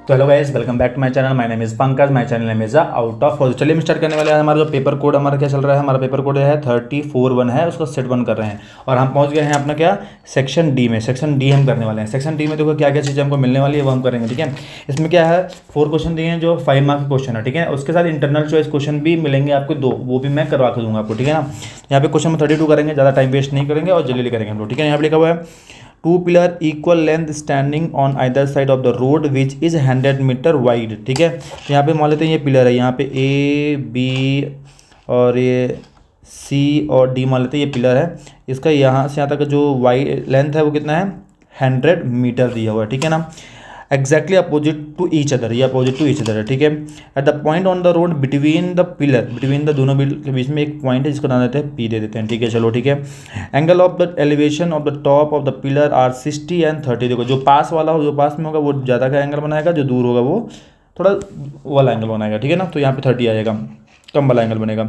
तो hello guys, welcome back to my channel. My name is Pankaj. My channel name is out of four. चलिए हम start करने वाले हैं। हमारा जो पेपर कोड हमारा क्या चल रहा है, हमारा पेपर कोड है 34-1 है, उसका सेट 1 कर रहे हैं और हम पहुंच गए हैं अपना क्या सेक्शन डी में। सेक्शन डी हम करने वाले हैं। सेक्शन डी में देखो क्या क्या चीज़ें हमको मिलने वाली है वो हम करेंगे, ठीक है। इसमें क्या है 4 क्वेश्चन दिए हैं जो 5 मार्क्स के क्वेश्चन है, ठीक है। उसके साथ इंटरनल चॉइस क्वेश्चन भी मिलेंगे आपको 2, वो भी मैं करवा के दूंगा आपको, ठीक है ना। यहाँ पे क्वेश्चन में 32 करेंगे, ज़्यादा टाइम वेस्ट नहीं करेंगे और जल्दी करेंगे हम लोग, ठीक है। यहाँ पे लिखा हुआ है 2 pillar equal length standing on either side of the road which is 100 metre wide, ठीक है। तो यहाँ पे मान लेते हैं ये पिलर है, यहाँ पे ए बी और ये सी और डी मान लेते हैं ये पिलर है। इसका यहाँ से यहाँ तक जो वाइड लेंथ है वो कितना है 100 मीटर दिया हुआ है, ठीक है ना। Exactly opposite to each other, ये अपोजिट टू ईच अदर है, ठीक है। At the point on the road between the pillar, between the दोनों बिल के बीच में एक पॉइंट है जिसको नाम देते हैं पी दे देते हैं, ठीक है। चलो ठीक है। Angle of the elevation of the top of the pillar are 60 and 30। देखो जो पास वाला हो, जो पास में होगा वो ज़्यादा का एंगल बनाएगा, जो दूर होगा वो थोड़ा वाला एंगल बनाएगा, ठीक है ना। तो यहाँ पे 30 आ जाएगा, कम वाला एंगल बनेगा।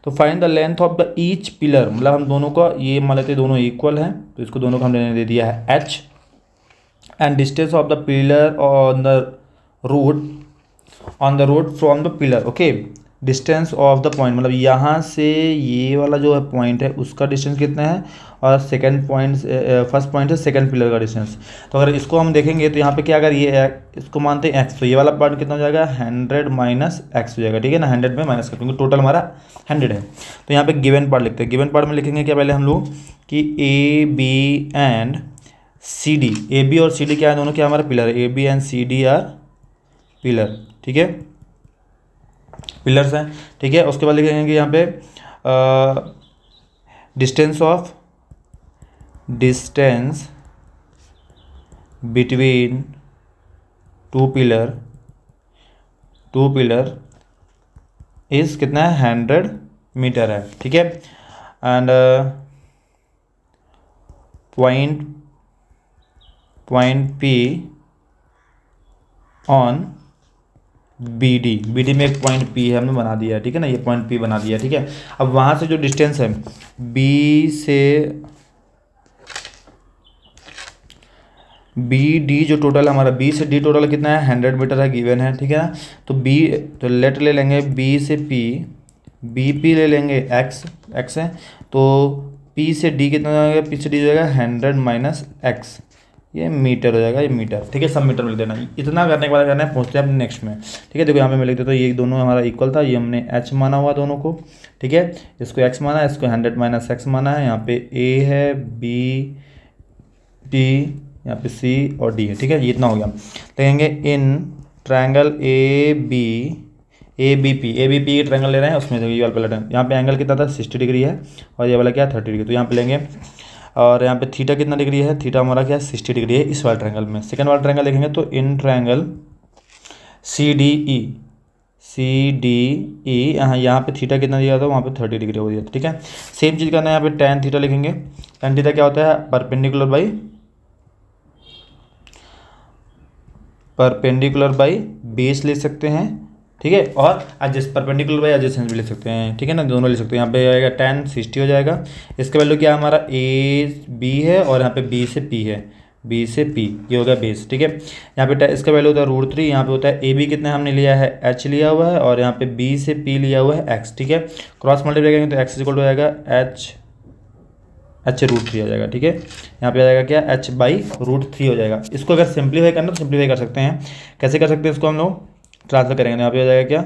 तो find the length of the each pillar, मतलब हम दोनों का ये मान लेते हैं दोनों इक्वल हैं, तो इसको दोनों को हमने दे दिया है H. And distance of the pillar on the road from the pillar, okay. Distance of the point मतलब यहाँ से ये वाला जो है पॉइंट है उसका डिस्टेंस कितना है, और सेकंड पॉइंट फर्स्ट पॉइंट है सेकंड पिलर का डिस्टेंस। तो अगर इसको हम देखेंगे तो यहाँ पे क्या, अगर ये इसको मानते हैं एक्स, तो ये वाला पॉइंट कितना हो जाएगा 100 माइनस एक्स हो जाएगा, ठीक है ना। 100 में माइनस कर, क्योंकि टोटल हमारा 100 है। तो यहाँ पे गिवन पार्ट लिखते हैं। गिवन पार्ट में लिखेंगे क्या पहले हम लोग कि A B and C D, A B और सी डी क्या है, दोनों क्या हमारा पिलर है। A B and C D are pillar, ठीक है, पिलर्स हैं, ठीक है। उसके बाद लिखेंगे यहाँ पे distance between two pillar is कितना है 100 मीटर है, ठीक है। And point P on B D में एक पॉइंट पी है, हमने बना दिया है, ठीक है ना। ये पॉइंट पी बना दिया है, ठीक है। अब वहाँ से जो डिस्टेंस है बी डी जो टोटल हमारा बी से डी टोटल कितना है 100 मीटर है, गिवन है, ठीक है ना। तो बी तो लेट ले लेंगे बी से पी, बी पी ले लेंगे एक्स है, तो पी से डी कितना हो जाएगा, पी से डी हो जाएगा 100 माइनस एक्स, ये मीटर हो जाएगा, ये मीटर, ठीक है। सब मीटर में लिख देना। इतना करने के बाद करना है पहुँचते हैं अपने नेक्स्ट में, ठीक है। देखो यहाँ पे मैं लिख देता हूँ ये दोनों हमारा इक्वल था, ये हमने एच माना हुआ दोनों को, ठीक है। इसको एक्स माना है, इसको 100 माइनस एक्स माना है। यहाँ पे ए है, बी डी, यहाँ पे सी और डी है, ठीक है। ये इतना हो गया। लिखेंगे in triangle A B P triangle ले रहे हैं, उसमें ये वाला पलट है। यहाँ पे एंगल कितना था 60 डिग्री है और ये वाला क्या 30 डिग्री, तो यहाँ पे लेंगे। और यहाँ पे थीटा कितना डिग्री है, थीटा हमारा क्या 60 डिग्री है इस वाले ट्रायंगल में। सेकंड वाला ट्रायंगल देखेंगे तो in triangle C D E, यहाँ पे थीटा कितना दिया था, वहाँ पे 30 डिग्री हो दिया था, ठीक है। सेम चीज़ करना है यहाँ पे tan थीटा लिखेंगे। tan थीटा क्या होता है परपेंडिकुलर बाई बेस ले सकते हैं, ठीक है। और परपेंडिकुलर बाई एडजेसेंस भी ले सकते हैं, ठीक है ना, दोनों ले सकते हैं। यहाँ पे आएगा tan 60 हो जाएगा। इसका वैल्यू क्या हमारा ए बी है और यहाँ पे बी से पी है, बी से पी, ये हो गया बेस, ठीक है। यहाँ पे इसका वैल्यू होता है √3। यहाँ पे होता है ए बी कितना हमने लिया है एच लिया हुआ है, और यहाँ पे बी से पी लिया हुआ है एक्स, ठीक है। क्रॉस मल्टीप्लाई करेंगे तो एक्स इक्वल हो जाएगा एच √3 आ जाएगा, ठीक है। यहाँ पे आ जाएगा क्या h/√3 हो जाएगा। इसको अगर सिंप्लीफाई करना तो सिंप्लीफाई कर सकते हैं। कैसे कर सकते हैं इसको हम लोग ट्रांसफर करेंगे, यहाँ पे आ जाएगा क्या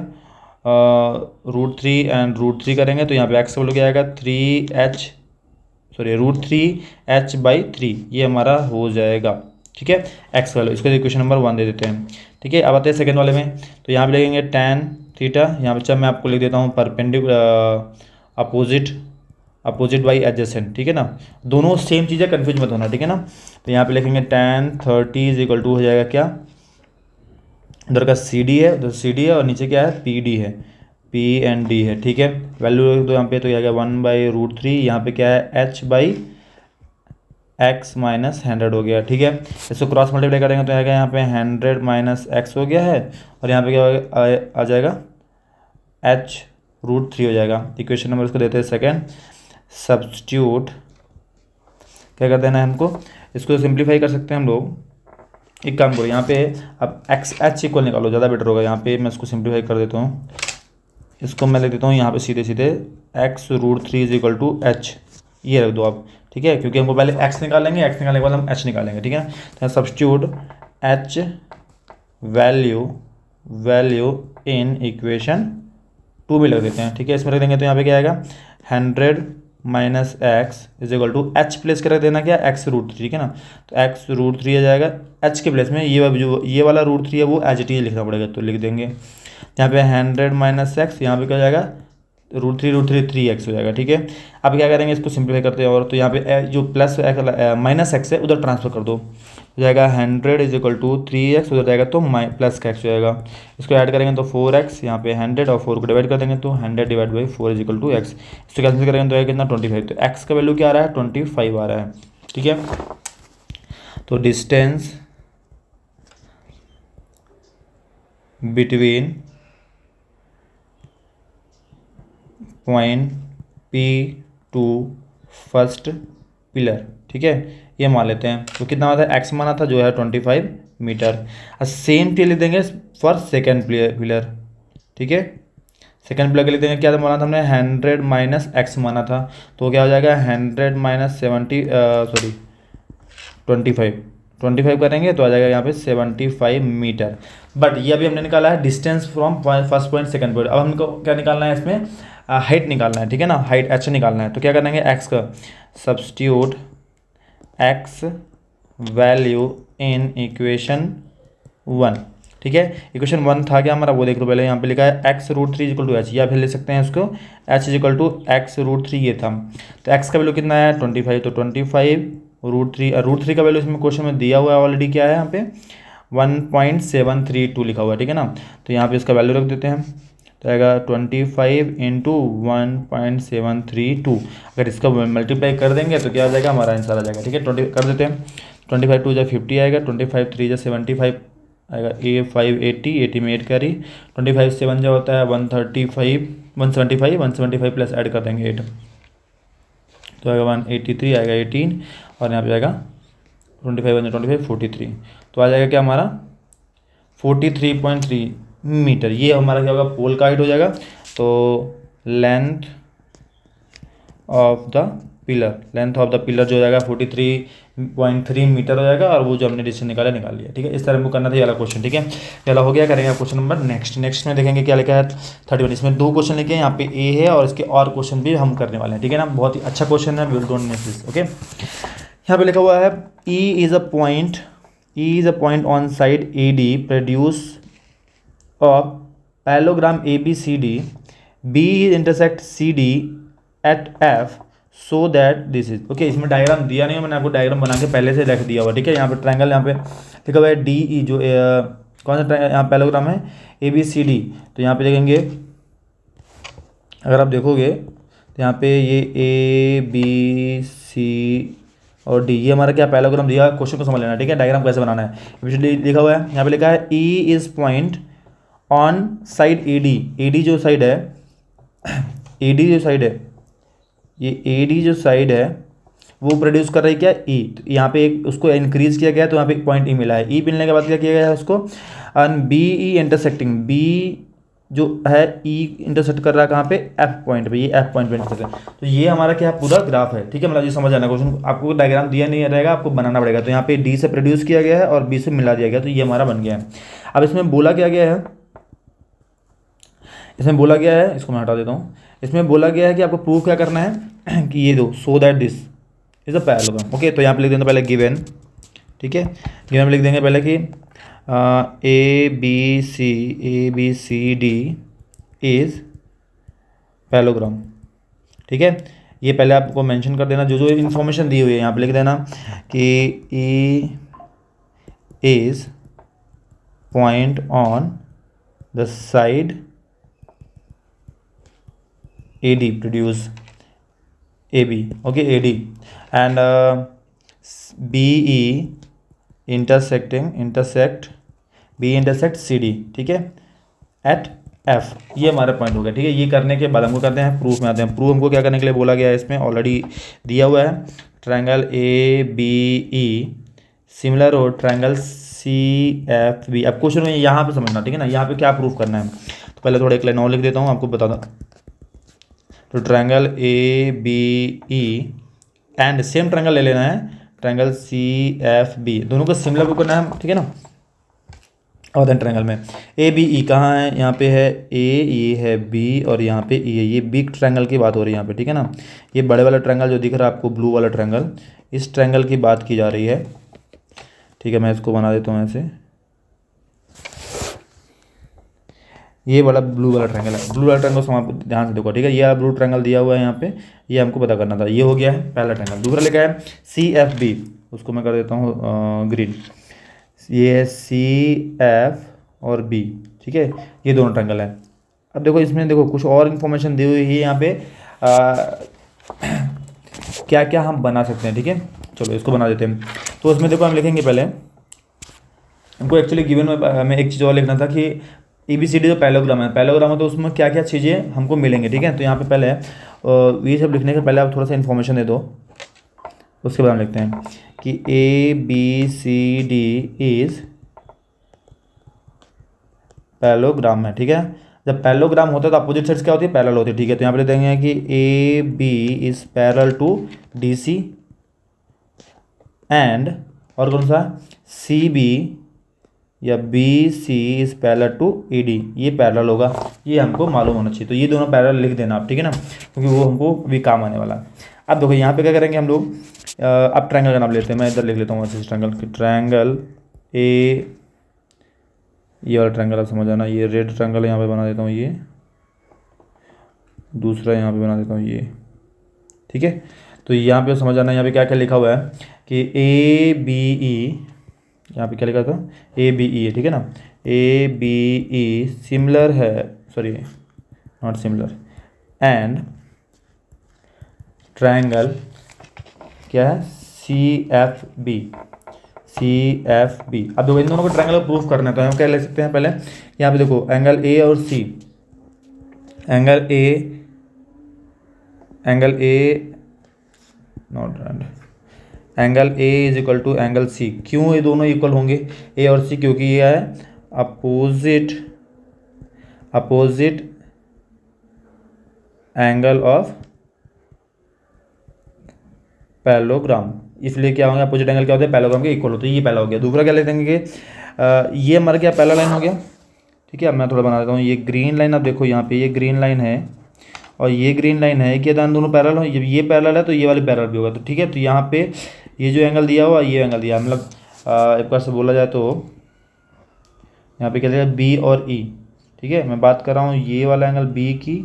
√3 एंड √3 करेंगे तो यहाँ पे एक्स का वैल्यू क्या आएगा √3h/3, ये हमारा हो जाएगा, ठीक है, एक्स वैल्यू। इसको इक्वेशन नंबर 1 दे देते हैं, ठीक है। अब आते हैं सेकंड वाले में। तो यहाँ पे लगेंगे tan थीटा, यहाँ पे जब मैं आपको लिख देता हूँ अपोजिट बाई एडजेसेंट, ठीक है ना। दोनों सेम चीज़ें, कन्फ्यूज मत होना, ठीक है ना। तो यहाँ पे लिखेंगे tan 30 = हो जाएगा क्या, उधर का सी डी है, उधर सी डी है और नीचे क्या है पी डी है, पी एंड डी है, ठीक है। वैल्यू तो यहाँ पे तो आ गया 1/√3, यहाँ पे क्या है h/x माइनस 100 हो गया, ठीक है। इसको क्रॉस मल्टीप्लाई करेंगे तो आएगा यहाँ पे 100 माइनस एक्स हो गया है, और यहाँ पे क्या आ जाएगा h√3 हो जाएगा। इक्वेशन नंबर इसको देते हैं सेकेंड। सब्स्टिट्यूट क्या कर देना है हमको, इसको सिंप्लीफाई कर सकते हैं हम लोग। एक काम करो यहाँ पे अब एक्स एच इक्वल निकालो, ज़्यादा बेटर होगा। यहाँ पे मैं इसको सिंप्लीफाई कर देता हूँ, इसको मैं लिख देता हूँ यहाँ पे सीधे सीधे x√3 is equal to H, ये रख दो आप, ठीक है, क्योंकि हमको पहले x निकालेंगे, x निकालने के बाद हम h निकालेंगे, ठीक है। तो substitute h value in equation 2 में लग देते हैं, ठीक है। इसमें रख देंगे तो यहाँ पे क्या आएगा 100 minus x is equal to h place कर देना क्या x√3, ठीक है ना। तो x√3 आ जाएगा h के प्लेस में, ये वाला √3 है वो एज इट इज लिखना पड़ेगा, तो लिख देंगे यहाँ पे 100 माइनस एक्स, यहाँ पे क्या हो जाएगा √3 3x हो जाएगा, ठीक है। अब क्या करेंगे इसको सिंप्लीफाई करते हैं, और तो यहाँ पे जो प्लस माइनस एक्स है उधर ट्रांसफर कर दो, हो जाएगा 100 इज इक्वल टू 3x, उधर जाएगा तो प्लस का x हो जाएगा। इसको ऐड करेंगे तो 4x, यहाँ पे 100 और 4 को डिवाइड कर देंगे तो 100 divide by 4 is equal to x। इसको कैंसिल करेंगे तो आएगा कितना 25, तो x का वैल्यू क्या आ रहा है 25 आ रहा है, ठीक है। तो distance between point P to first pillar, ठीक है, ये मान लेते हैं। तो कितना आता है x माना था जो है 25 मीटर। और सेम चीज लिख देंगे फॉर सेकेंड पिलर, ठीक है। सेकेंड पिलर के लिख देंगे, क्या माना था हमने 100 माइनस एक्स माना था, तो क्या हो जाएगा 100 माइनस 25 करेंगे तो आ जाएगा यहाँ पे 75 मीटर। बट ये अभी हमने निकाला है distance from first point second point. अब हमको क्या निकालना है इसमें, हाइट निकालना है, ठीक है ना, हाइट h निकालना है। तो क्या करेंगे x का substitute x value in equation 1, ठीक है। इक्वेशन 1 था क्या हमारा, वो देख लो पहले, यहाँ पे लिखा है x√3 इक्वल टू एच, या फिर ले सकते हैं इसको h इक्वल टू x√3, ये था। तो x का वैल्यू कितना है 25, तो 25√3 का वैल्यू इसमें क्वेश्चन में दिया हुआ है ऑलरेडी, क्या है यहाँ पे 1.732 लिखा हुआ है, ठीक है ना। तो यहाँ पे इसका वैल्यू रख देते हैं, तो आएगा 25 इंटू 1.732। अगर इसका मल्टीप्लाई कर देंगे तो क्या आ जाएगा हमारा आंसर आ जाएगा, ठीक है। 20 कर देते हैं, 25 टू 50 आएगा, 25 3 75 आएगा, A5 80 में 8 कैरी, 25 7 जो होता है 175 प्लस ऐड कर देंगे 8, तो आएगा 183 आएगा 18, और यहाँ पे आएगा 25 43, तो आ जाएगा क्या हमारा 43.3 मीटर। ये हमारा क्या होगा पोल का हाइट हो जाएगा। तो लेंथ ऑफ द पिलर जो हो जाएगा 43.3 मीटर हो जाएगा, और वो जो हमने डिस्टेंस निकाल लिया, ठीक है। इस तरह हमको करना था ये वाला क्वेश्चन, ठीक है। पहला हो गया, करेंगे क्वेश्चन नंबर नेक्स्ट में देखेंगे क्या लिखा है 31। इसमें 2 क्वेश्चन लिखे हैं, यहाँ पे ए है और इसके और क्वेश्चन भी हम करने वाले हैं, ठीक है ना। बहुत ही अच्छा क्वेश्चन है, will don't miss this, okay. यहाँ पे लिखा हुआ है E is a point on side AD produce of parallelogram ABCD, B intersect CD at F so that this is okay। इसमें डायग्राम दिया नहीं है, मैंने आपको डायग्राम बना के पहले से रख दिया हुआ, ठीक है। यहाँ पे ट्रायंगल, यहाँ पे लिखा हुआ है DE, जो कौन सा यहाँ पैरेललोग्राम है ABCD। तो यहाँ पे देखेंगे, अगर आप देखोगे तो यहाँ पे ये ABC और D, ये हमारा क्या पैरेललोग्राम दिया, क्वेश्चन को समझ लेना, ठीक है। डायग्राम कैसे बनाना है ABCD लिखा हुआ है, यहाँ पे लिखा है E is point on side AD जो साइड है ये AD जो साइड है वो प्रोड्यूस कर रही है क्या E। तो यहाँ पे एक उसको इंक्रीज किया गया, तो यहाँ पे एक पॉइंट E मिला है। E मिलने के बाद क्या किया गया है उसको BE इंटरसेक्टिंग, B जो है E इंटरसेक्ट कर रहा है कहाँ पे F पॉइंट पे, ये F पॉइंट पे इंटरसेक्ट है। तो ये हमारा क्या पूरा ग्राफ है, ठीक है। मतलब ये समझ आना, क्वेश्चन आपको डायग्राम दिया नहीं रहेगा, आपको बनाना पड़ेगा। तो यहाँ पे D से प्रोड्यूस किया गया है और B से मिला दिया गया, तो ये हमारा बन गया है। अब इसमें बोला क्या गया है, इसको मैं हटा देता हूँ। इसमें बोला गया है कि आपको प्रूफ क्या करना है कि ये दो so that this is a parallelogram, okay. तो यहाँ पे लिख देंगे पहले गिवन, ठीक है। गिवन में लिख देंगे पहले कि ABCD इज पैरेललोग्राम, ठीक है। ये पहले आपको मेंशन कर देना, जो इन्फॉर्मेशन दी हुई है यहाँ पे लिख देना कि E is point on the side AD produce AB, okay, AD and BE intersect CD, ठीक है, at F। ये हमारा पॉइंट हो गया, ठीक है। ये करने के बाद हमको करते हैं प्रूफ में आते हैं। प्रूफ हमको क्या करने के लिए बोला गया है, इसमें ऑलरेडी दिया हुआ है ट्रायंगल ABE सिमिलर हो ट्रायंगल CFB। अब क्वेश्चन में यहाँ पे समझना, ठीक है ना, यहाँ पे क्या प्रूफ करना है। तो पहले थोड़ा एक लाइन और लिख देता हूँ, आपको बता दूँ। तो triangle ABE and same triangle ले लेना है, ट्रायंगल CFB, दोनों को सिमिलर प्रूफ करना है, ठीक है ना। और देन ट्रायंगल में ABE कहाँ है, यहाँ पे है A, ये है B और यहाँ पे E है। ये बिग ट्रायंगल की बात हो रही है यहाँ पे, ठीक है ना। ये बड़े वाला ट्रायंगल जो दिख रहा है आपको, ब्लू वाला ट्रायंगल, इस ट्रायंगल की बात की जा रही है, ठीक है। मैं इसको बना देता हूँ ऐसे, ये वाला ब्लू वाला ट्रायंगल है। ब्लू वाला ट्रायंगल को ध्यान से देखो, ठीक है। ये ब्लू ट्रायंगल दिया हुआ है यहाँ पे, ये हमको पता करना था। ये हो गया है पहला ट्रायंगल। दूसरा लिखा है CFB, उसको मैं कर देता हूँ ग्रीन। ये है CF और B, ठीक है। ये दोनों ट्रायंगल है। अब देखो इसमें देखो कुछ और इन्फॉर्मेशन दी हुई है यहाँ पे, क्या क्या हम बना सकते हैं, ठीक है। चलो इसको बना देते हैं। तो उसमें देखो हम लिखेंगे, पहले हमको एक्चुअली गिवन में हमें एक चीज़ और लिखना था कि ABCD जो पैरेललोग्राम है तो उसमें क्या क्या चीज़ें हमको मिलेंगे, ठीक है। तो यहाँ पे पहले ये सब लिखने के पहले आप थोड़ा सा इन्फॉर्मेशन दे दो, उसके बाद हम लिखते हैं कि ABCD इज पैरेललोग्राम है, ठीक है। जब पैरेललोग्राम होता है तो अपोजिट साइड्स क्या होती है, पैरेलल होती है, ठीक है। तो यहाँ पे लिख देंगे कि AB is parallel to DC and, और कौन सा, CB या BC is parallel to ED, ये पैरेलल होगा, ये हमको मालूम होना चाहिए। तो ये दोनों पैरेलल लिख देना आप, ठीक है ना, क्योंकि वो हमको भी काम आने वाला है। अब देखो यहाँ पे क्या करेंगे हम लोग, अब ट्रायंगल का नाम लेते हैं। मैं इधर लिख लेता हूँ ऐसे ट्रायंगल ए, ये वाला ट्रायंगल आप समझ आना, ये रेड ट्रायंगल यहाँ पे बना देता हूँ, ये दूसरा यहाँ पे बना देता हूँ, ये, ठीक है। तो यहाँ पे समझ आना, यहाँ पे क्या क्या लिखा हुआ है कि ABE, यहाँ पे क्या लिखा था, ABE है, ठीक है ना। ABE सिमिलर है, sorry not similar, and triangle क्या है, CFB। अब देखो इन दोनों को ट्रायंगल को प्रूफ करना है, तो हम क्या ले सकते हैं, पहले यहाँ पे देखो एंगल A और C, angle A is equal to angle C। क्यों ये दोनों इक्वल होंगे A और C, क्योंकि ये है अपोजिट एंगल ऑफ पैरेललोग्राम, इसलिए क्या होंगे, अपोजिट एंगल क्या होते हैं, पैरेललोग्राम के इक्वल होते हैं। ये पहला हो गया। दूसरा क्या ले देंगे कि ये हमारा क्या पैरेलल लाइन हो गया, ठीक है। अब मैं थोड़ा बना देता हूँ, ये ग्रीन लाइन, अब देखो यहाँ पे ये ग्रीन लाइन है और ये ग्रीन लाइन है, कि दोनों पैरेलल हो, जब ये पैरेलल है तो ये वाली पैरेलल भी होगा, तो ठीक है। तो यहाँ पे ये जो एंगल दिया हुआ, ये एंगल दिया, मतलब एक बार से बोला जाए तो यहाँ पे क्या दिया, B और E, ठीक है। मैं बात कर रहा हूँ ये वाला एंगल B की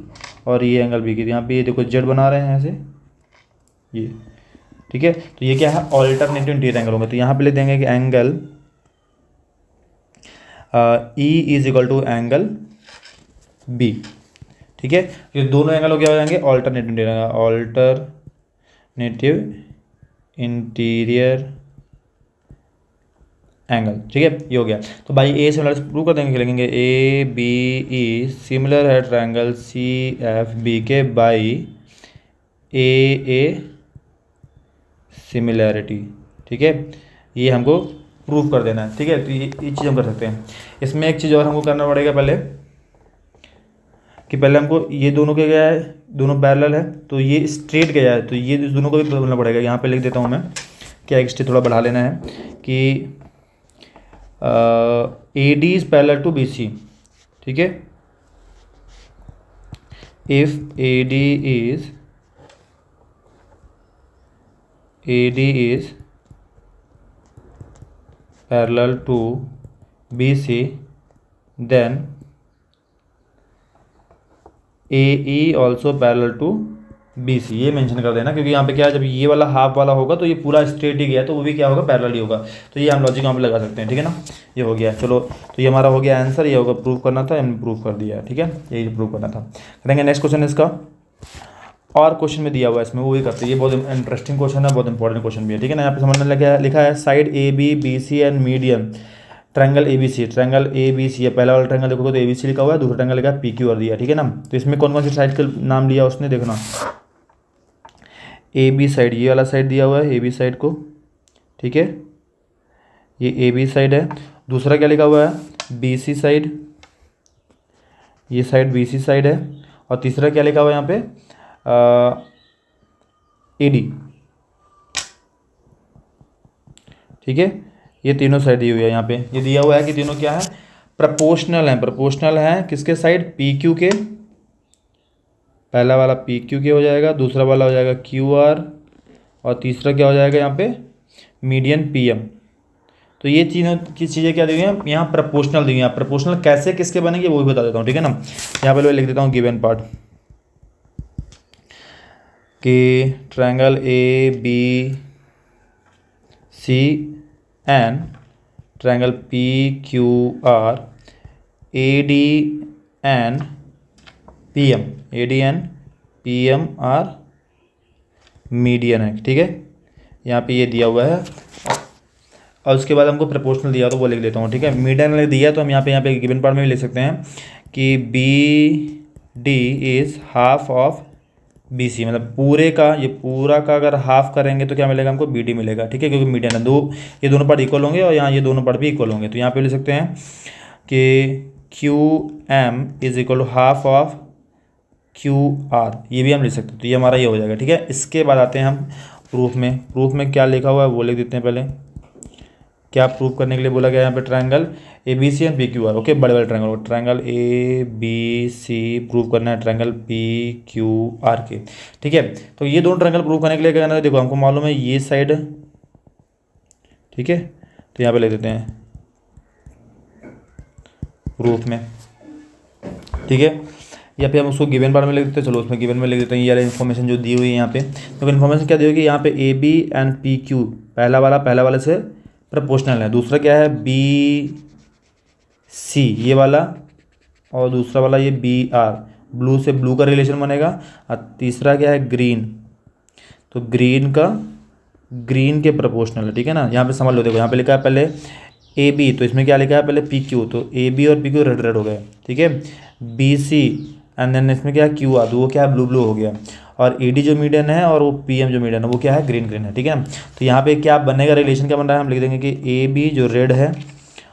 और ये एंगल B की, यहाँ पे ये देखो Z बना रहे हैं ऐसे, ये, ठीक है। तो ये क्या है, ऑल्टरनेटिव इंटीरियर एंगल होंगे। तो यहाँ पे ले देंगे कि angle E is equal to angle B, ठीक है। ये दोनों एंगल हो क्या हो जाएंगे, ऑल्टरनेटिव इंटीरियर एंगल, ठीक है। ये हो गया। तो भाई A सिमिलर प्रूव कर देंगे, लिखेंगे ABE सिमिलर है ट्रायंगल CFB के बाई AA सिमिलैरिटी, ठीक है। ये हमको प्रूव कर देना है, ठीक है। तो ये चीज़ हम कर सकते हैं। इसमें एक चीज़ और हमको करना पड़ेगा पहले, कि पहले हमको ये दोनों क्या गया है, दोनों पैरेलल है, तो ये स्ट्रेट गया है, तो ये दोनों को भी बोलना पड़ेगा। यहाँ पे लिख देता हूँ मैं, क्या एक स्टेप थोड़ा बढ़ा लेना है कि AD is parallel to BC, ठीक है। If AD is parallel to BC, then AE also parallel to BC, ये मेंशन कर देना, क्योंकि यहाँ पे क्या है, जब ये वाला हाफ वाला होगा तो ये पूरा स्ट्रेट ही गया, तो वो भी क्या होगा, पैरेलल ही होगा। तो ये हम लॉजिक यहाँ पे लगा सकते हैं, ठीक है ना। ये हो गया। चलो, तो ये हमारा हो गया आंसर, ये होगा प्रूव करना था, हमने प्रूव कर दिया, ठीक है। यही प्रूव करना था। करेंगे नेक्स्ट क्वेश्चन इसका, और क्वेश्चन में दिया हुआ है इसमें, वो ही करते हैं। ये बहुत इंटरेस्टिंग क्वेश्चन है, बहुत इंपॉर्टेंट क्वेश्चन भी है, ठीक है ना। यहाँ पे समझने लिखा है side ABBC and medium triangle ABC, triangle ABC है। पहला वाला ट्रायंगल देखोगे तो ABC लिखा हुआ है, दूसरा ट्रायंगल लिखा है PQR दिया, ठीक है ना। तो इसमें कौन कौन सी साइड का नाम लिया उसने, देखना, AB साइड, ये वाला साइड दिया हुआ है AB साइड को, ठीक है। ये ए बी साइड है। दूसरा क्या लिखा हुआ है, बी सी साइड, ये साइड बी सी साइड है। और तीसरा क्या लिखा हुआ है यहाँ पे, ए डी। ठीक है, ये तीनों साइड दी हुई है यहाँ पे। ये दिया हुआ है कि तीनों क्या है, प्रोपोर्शनल है। प्रोपोर्शनल है किसके साइड, पी क्यू के। पहला वाला पी क्यू के हो जाएगा, दूसरा वाला हो जाएगा क्यू आर, और तीसरा क्या हो जाएगा यहाँ पे, मीडियन पी एम। तो ये तीनों की चीज़ें क्या दी हुई हैं यहाँ, प्रोपोर्शनल दी हुई हैं। प्रोपोर्शनल कैसे किसके बनेंगे वो भी बता देता हूँ, ठीक है ना। यहाँ पे लिख देता हूँ गिवन पार्ट कि triangle A B C and triangle P Q R A D and P M, A D and P M are median है। ठीक है, यहाँ पे ये दिया हुआ है। और उसके बाद हमको प्रोपोर्शनल दिया तो वो लिख देता हूँ। ठीक है, मीडियन दिया तो हम यहाँ पे गिवन पार्ट में भी लिख सकते हैं कि B D is half of B C, मतलब पूरे का, ये पूरा का अगर हाफ करेंगे तो क्या मिलेगा हमको, बी डी मिलेगा। ठीक है, क्योंकि मीडियन है, ये दोनों पार्ट इक्वल होंगे और यहाँ ये दोनों पार्ट भी इक्वल होंगे। तो यहाँ पे लिख सकते हैं कि Q M is equal to half of Q R, ये भी हम लिख सकते हैं। तो ये हमारा ये हो जाएगा। ठीक है, इसके बाद आते हैं हम प्रूफ में। प्रूफ में क्या लिखा हुआ है वो लिख देते हैं पहले। क्या प्रूफ करने के लिए बोला गया यहाँ पे, triangle A B C and P Q R. Okay, बड़े बड़े triangle, triangle A B C prove करना है ट्रायंगल पी क्यू आर के। ठीक है, तो ये दोनों ट्रायंगल प्रूव करने के लिए क्या करना है, देखो हमको मालूम है ये साइड, ठीक है, तो यहाँ पे लिख देते हैं प्रूफ में। ठीक है, या फिर हम उसको गिवन पार्ट में लिख देते हैं। चलो उसमें गिवन में लिख देते हैं, ये इन्फॉर्मेशन जो दी हुई है यहाँ पे। तो इन्फॉर्मेशन क्या दी हुई है कि यहाँ पे A B and P Q, पहला वाले से प्रोपोर्शनल है। दूसरा क्या है, बी सी ये वाला, और दूसरा वाला ये बी आर, ब्लू से ब्लू का रिलेशन बनेगा। और तीसरा क्या है, ग्रीन, तो ग्रीन के प्रोपोर्शनल है। ठीक है ना, यहाँ पे समझ लो, देखो यहाँ पे लिखा है पहले ए बी, तो इसमें क्या लिखा है पहले पी क्यू, तो ए बी और पी क्यू रेड रेड हो गए। ठीक है, बी सी एंड देन इसमें क्या है क्यू आर, तो वो क्या है ब्लू ब्लू हो गया। और ए डी जो मीडियन है और वो पी एम जो मीडियन है वो क्या है, ग्रीन ग्रीन है। ठीक है ना, तो यहाँ पे क्या बनेगा, रिलेशन क्या बन रहा है, हम लिख देंगे कि ए बी जो रेड है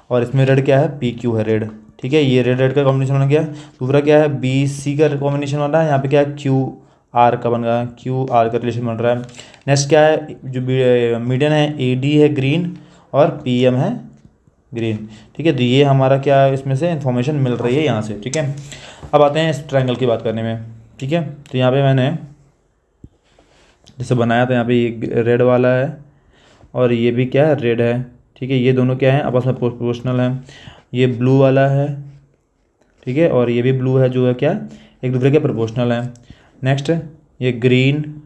और इसमें रेड क्या है, पी क्यू है रेड। ठीक है, ये रेड रेड का कॉम्बिनेशन बन गया। दूसरा क्या है, बी सी का कॉम्बिनेशन बन रहा है, यहाँ पे क्या है क्यू आर का बन रहा है, क्यू आर का रिलेशन बन रहा है। नेक्स्ट क्या है, जो मीडियन है ए डी है ग्रीन और पी एम है ग्रीन। ठीक है, तो ये हमारा क्या है, इसमें से इन्फॉर्मेशन मिल रही है यहाँ से। ठीक है, अब आते हैं इस ट्रायंगल की बात करने में। ठीक है, तो यहाँ पे मैंने जैसे बनाया था, यहाँ पे ये रेड वाला है और ये भी क्या है, रेड है। ठीक है, ये दोनों क्या है, आपस में प्रोपोर्शनल है। ये ब्लू वाला है, ठीक है, और ये भी ब्लू है, जो है क्या, एक दूसरे के प्रोपोर्शनल है। नेक्स्ट ये ग्रीन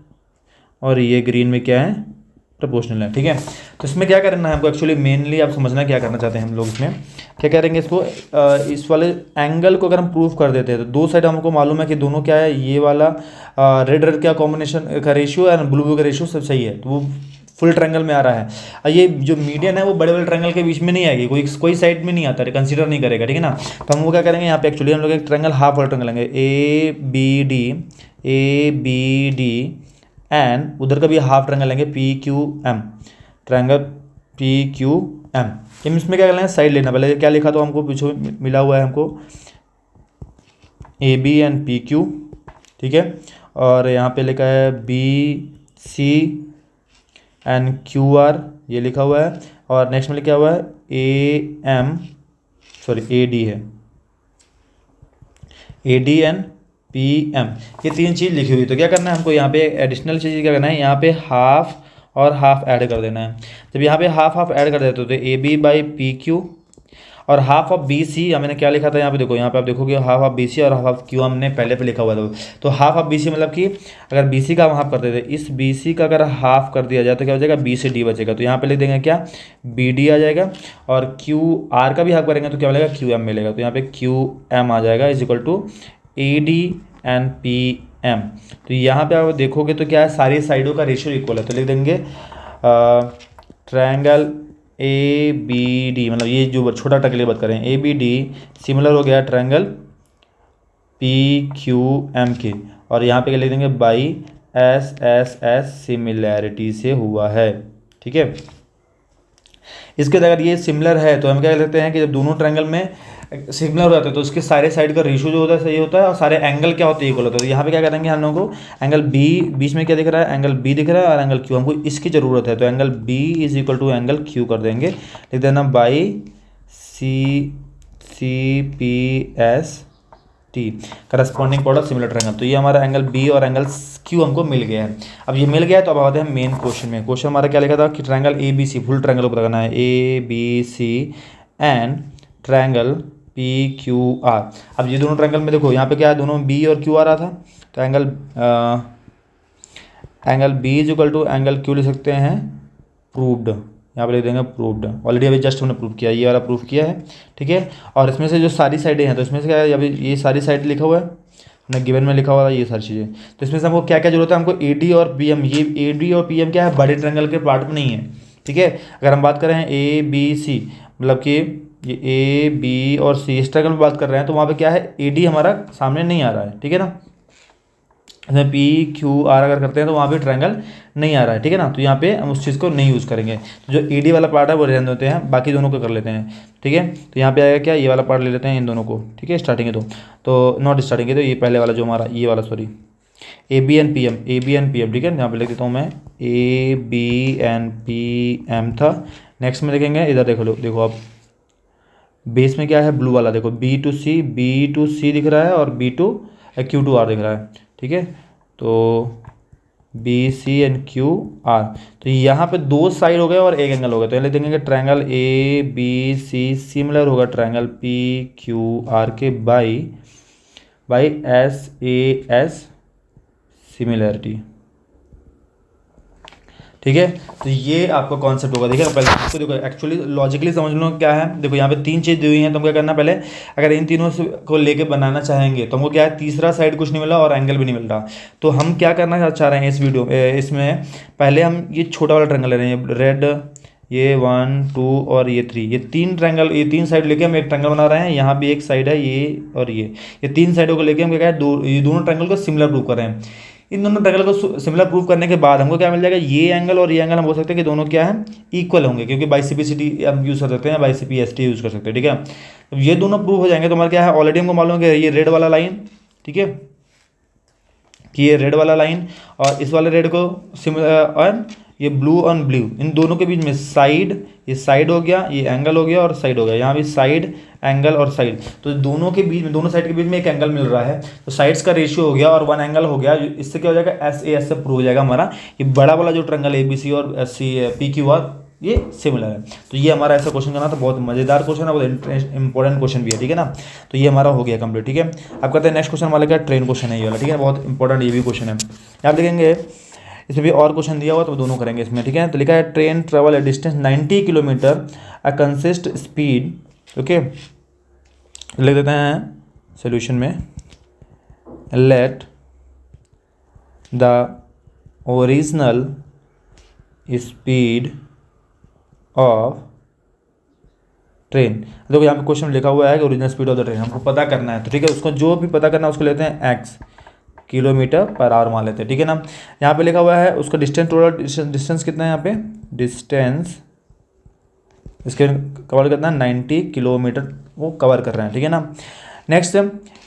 और ये ग्रीन में क्या है, प्रोपोर्शनल है। ठीक है, तो इसमें क्या करना है हमको, एक्चुअली मेनली आप समझना क्या करना चाहते हैं हम लोग। इसमें क्या करेंगे, इसको इस वाले एंगल को अगर हम प्रूफ कर देते हैं तो दो साइड हमको मालूम है कि दोनों क्या है, ये वाला रेड रेड का कॉम्बिनेशन का रेशियो एंड ब्लू ब्लू का रेशियो सब सही है, तो वो फुल ट्रायंगल में आ रहा है। और ये जो मीडियन है वो बड़े बड़े ट्रायंगल के बीच में नहीं आएगी, कोई साइड में नहीं आता है, कंसीडर नहीं करेगा। ठीक है ना, तो हम वो क्या करेंगे, यहाँ पे एक्चुअली हम लोग एक ट्रायंगल हाफ वाला ट्रायंगल लेंगे, ए बी डी एंड उधर का भी हाफ ट्रायंगल लेंगे P Q M, triangle P Q M. इसमें क्या करना है, साइड लेना। पहले क्या लिखा तो हमको पीछे मिला हुआ है हमको A B and P Q. ठीक है, और यहाँ पे लिखा है B C and Q R, ये लिखा हुआ है। और नेक्स्ट में लिखा हुआ है ए डी है, A D and P M, ये तीन चीज़ लिखी हुई। तो क्या करना है हमको, यहाँ पे एडिशनल चीज़ क्या करना है, यहाँ पे हाफ और हाफ ऐड कर देना है। जब यहाँ पे हाफ हाफ ऐड कर देते हो तो A B by P Q और हाफ ऑफ बी सी, मैंने क्या लिखा था यहाँ पे, देखो यहाँ पे आप देखोगे हाफ ऑफ बी सी और हाफ ऑफ क्यू हमने पहले पे लिखा हुआ था। तो हाफ ऑफ बी सी मतलब कि अगर बी सी का हम हाफ कर देते, इस बी सी का अगर हाफ कर दिया जाए तो क्या हो जाएगा, बी से डी बचेगा। तो यहाँ पे लिख देंगे क्या, बी डी आ जाएगा। और क्यू आर का भी हाफ करेंगे तो क्या मिलेगा, क्यू एम मिलेगा। तो यहाँ पे क्यू एम आ जाएगा is equal to A D and P M. तो यहाँ पे आप देखोगे तो क्या है, सारी साइडों का रेशियो इक्वल है। तो लिख देंगे ट्रायंगल ए बी डी, मतलब ये जो छोटा ट्रायंगल की बात करें, ए बी डी सिमिलर हो गया ट्रायंगल पी क्यू एम के। और यहाँ पे क्या लिख देंगे, by S S S similarity से हुआ है। ठीक है, इसके अगर ये सिमिलर है तो हम क्या कहते हैं कि जब दोनों ट्रायंगल में सिमिलर हो जाते हैं तो इसके सारे साइड का रेशियो जो होता है सही होता है और सारे एंगल क्या होते हैं इक्वल होता है। तो यहाँ पे क्या करेंगे हम लोगों को एंगल बी, बीच में क्या दिख रहा है, एंगल बी दिख रहा है और एंगल क्यू, हमको इसकी ज़रूरत है। तो angle B is equal to angle Q कर देंगे, लिख देना by C P S T corresponding product similar triangle. तो ये हमारा एंगल बी और एंगल क्यू हमको मिल गया है। अब ये मिल गया है तो अब आते हैं मेन क्वेश्चन में। क्वेश्चन हमारा क्या लिखा था कि triangle A B C, full triangle को पता करना है, A B C and triangle P Q R. अब ये दोनों ट्रायंगल में देखो यहाँ पे क्या है, दोनों बी और क्यू आ रहा था। तो angle B is equal to angle Q लिख सकते हैं प्रूव्ड, यहाँ पे लिख देंगे प्रूव्ड। ऑलरेडी अभी जस्ट हमने प्रूव किया, ये वाला प्रूव किया है, ठीक है। और इसमें से जो सारी साइडें हैं तो इसमें से क्या है, अभी ये सारी साइड लिखा हुआ है, हमने गिवन में लिखा हुआ है ये सारी चीज़ें। तो इसमें से हमको क्या क्या जरूरत है, हमको ए डी और पी एम, ये ए डी और पी एम क्या है, बड़े ट्रायंगल के पार्ट में नहीं है, ठीक है। अगर हम बात करें ए बी सी, मतलब कि ये ए बी और सी इस ट्रायंगल में बात कर रहे हैं तो वहाँ पे क्या है, ए डी हमारा सामने नहीं आ रहा है, ठीक है ना। इसमें पी क्यू आर अगर करते हैं तो वहाँ पे ट्रायंगल नहीं आ रहा है, ठीक है ना। तो यहाँ पे हम उस चीज़ को नहीं यूज़ करेंगे। तो जो ए डी वाला पार्ट है वो रहने देते हैं, बाकी दोनों को कर लेते हैं, ठीक है। तो यहाँ पे आएगा क्या, ये वाला पार्ट ले लेते हैं इन दोनों को, ठीक है। स्टार्टिंग है तो नॉट स्टार्टिंग है तो ये पहले वाला जो हमारा ये वाला, sorry, A B N P M, A B N P M, ठीक है। यहाँ पे लिख देता हूँ मैं A B N P M था। नेक्स्ट में देखेंगे इधर, देखो आप बेस में क्या है, ब्लू वाला देखो, बी टू सी दिख रहा है और B to Q to R दिख रहा है, ठीक है। तो B C and Q R, तो यहाँ पे दो साइड हो गए और एक एंगल हो गया। तो यहाँ देखेंगे triangle A B C similar होगा ट्रायंगल पी क्यू आर के by S A S similarity, ठीक है। तो ये आपका कॉन्सेप्ट होगा। देखिए पहले इसको देखो, एक्चुअली लॉजिकली समझ लो क्या है। देखो यहाँ पे तीन चीज़ दी हुई हैं, तो हमको क्या करना, पहले अगर इन तीनों को लेके बनाना चाहेंगे तो हमको क्या है, तीसरा साइड कुछ नहीं मिला और एंगल भी नहीं मिल रहा। तो हम क्या करना चाह रहे हैं इस वीडियो इसमें, पहले हम ये छोटा वाला ट्रायंगल ले रहे हैं, रेड, ये 1 2 और ये 3, ये तीन ट्रायंगल, ये तीन साइड लेके हम एक ट्रायंगल बना रहे हैं। यहाँ भी एक साइड है ये और ये तीन साइडों को लेके हम क्या है, ये दोनों ट्रायंगल को सिमिलर प्रूव कर रहे हैं। इन दोनों ट्रायंगल को सिमिलर प्रूव करने के बाद हमको क्या मिल जाएगा, ये एंगल और ये एंगल हम बोल सकते हैं कि दोनों क्या है, इक्वल होंगे, क्योंकि by C P C T हम यूज़ कर सकते हैं, by C P S T use कर सकते हैं, ठीक है। तो ये दोनों प्रूव हो जाएंगे तो हमारा क्या है, ऑलरेडी हमको मालूम है कि ये रेड वाला लाइन, ठीक है, कि ये रेड वाला लाइन और इस वाले रेड को और ये ब्लू और ब्लू, इन दोनों के बीच में साइड, ये साइड हो गया, ये एंगल हो गया और साइड हो गया, यहाँ भी साइड एंगल और साइड। तो दोनों के बीच में, दोनों साइड के बीच में एक एंगल मिल रहा है, तो साइड्स का रेशियो हो गया और वन एंगल हो गया। इससे क्या हो जाएगा, एस ए एस से प्रूव हो जाएगा हमारा ये बड़ा वाला जो ट्रायंगल ए बी सी और S C P Q R ये सिमिलर है। तो ये हमारा ऐसा क्वेश्चन करना था, बहुत मज़ेदार क्वेश्चन है, बहुत इंपॉर्टेंट क्वेश्चन भी है, ठीक है ना। तो ये हमारा हो गया कंप्लीट, ठीक है। अब करते हैं नेक्स्ट क्वेश्चन वाले का, ट्रेन क्वेश्चन है ये वाला, ठीक है, बहुत इंपॉर्टेंट ये भी क्वेश्चन है। आप देखेंगे इसमें भी और क्वेश्चन दिया हुआ तो दोनों करेंगे इसमें, ठीक है। तो लिखा है ट्रेन ट्रेवल ए डिस्टेंस 90 किलोमीटर अ कंसिस्ट स्पीड, ओके। लिख देते हैं सोल्यूशन में, let the original speed of train. देखो यहाँ पे क्वेश्चन लिखा हुआ है कि original speed of the train हमको पता करना है, तो ठीक है, उसको जो भी पता करना है उसको लेते हैं एक्स, किलोमीटर पर आवर मान लेते हैं, ठीक है ना। यहाँ पे लिखा हुआ है उसका डिस्टेंस, टोटल डिस्टेंस कितना है यहाँ पे, डिस्टेंस इसके कवर करना है 90 किलोमीटर वो कवर कर रहे हैं, ठीक है ना। Next,